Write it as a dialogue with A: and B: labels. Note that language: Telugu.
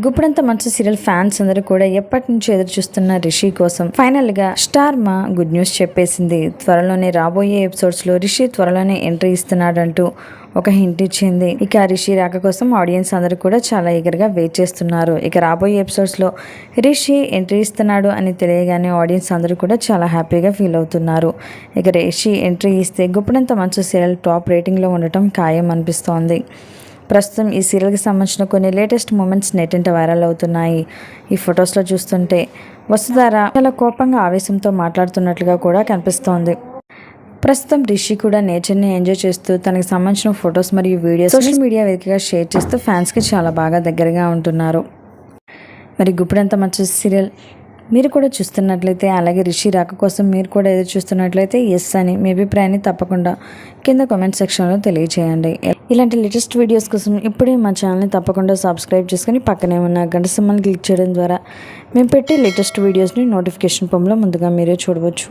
A: గుప్పుడంత మంచి సీరియల్ ఫ్యాన్స్ అందరూ కూడా ఎప్పటి నుంచి ఎదురు చూస్తున్న రిషి కోసం ఫైనల్ గా స్టార్ మా గుడ్ న్యూస్ చెప్పేసింది. త్వరలోనే రాబోయే ఎపిసోడ్స్ లో రిషి త్వరలోనే ఎంట్రీ ఇస్తున్నాడంటూ ఒక హింట్ ఇచ్చింది. ఇక రిషి రాక కోసం ఆడియన్స్ అందరూ కూడా చాలా ఈగర్గా వెయిట్ చేస్తున్నారు. ఇక రాబోయే ఎపిసోడ్స్ లో రిషి ఎంట్రీ ఇస్తున్నాడు అని తెలియగానే ఆడియన్స్ అందరూ కూడా చాలా హ్యాపీగా ఫీల్ అవుతున్నారు. ఇక రిషి ఎంట్రీ ఇస్తే గుప్పుడంత మంచి సీరియల్ టాప్ రేటింగ్ లో ఉండటం ఖాయం అనిపిస్తోంది. ప్రస్తుతం ఈ సీరియల్కి సంబంధించిన కొన్ని లేటెస్ట్ మూమెంట్స్ నెట్టింట వైరల్ అవుతున్నాయి. ఈ ఫొటోస్లో చూస్తుంటే వసుధార చాలా కోపంగా ఆవేశంతో మాట్లాడుతున్నట్లుగా కూడా కనిపిస్తోంది. ప్రస్తుతం రిషి కూడా నేచర్ని ఎంజాయ్ చేస్తూ తనకి సంబంధించిన ఫొటోస్ మరియు వీడియోస్ సోషల్ మీడియా వేదికగా షేర్ చేస్తూ ఫ్యాన్స్కి చాలా బాగా దగ్గరగా ఉంటున్నారు. మరి గుప్పుడంత మంచి సీరియల్ మీరు కూడా చూస్తున్నట్లయితే, అలాగే రిషి రాక కోసం మీరు కూడా ఎదురు చూస్తున్నట్లయితే ఎస్ అని మీ అభిప్రాయాన్ని తప్పకుండా కింద కామెంట్ సెక్షన్లో తెలియజేయండి. ఇలాంటి లేటెస్ట్ వీడియోస్ కోసం ఇప్పుడే మా ఛానల్ని తప్పకుండా సబ్స్క్రైబ్ చేసుకుని పక్కనే ఉన్న గంట సింబల్ని క్లిక్ చేయడం ద్వారా మేము పెట్టే లేటెస్ట్ వీడియోస్ని నోటిఫికేషన్ రూపంలో ముందుగా మీరే చూడవచ్చు.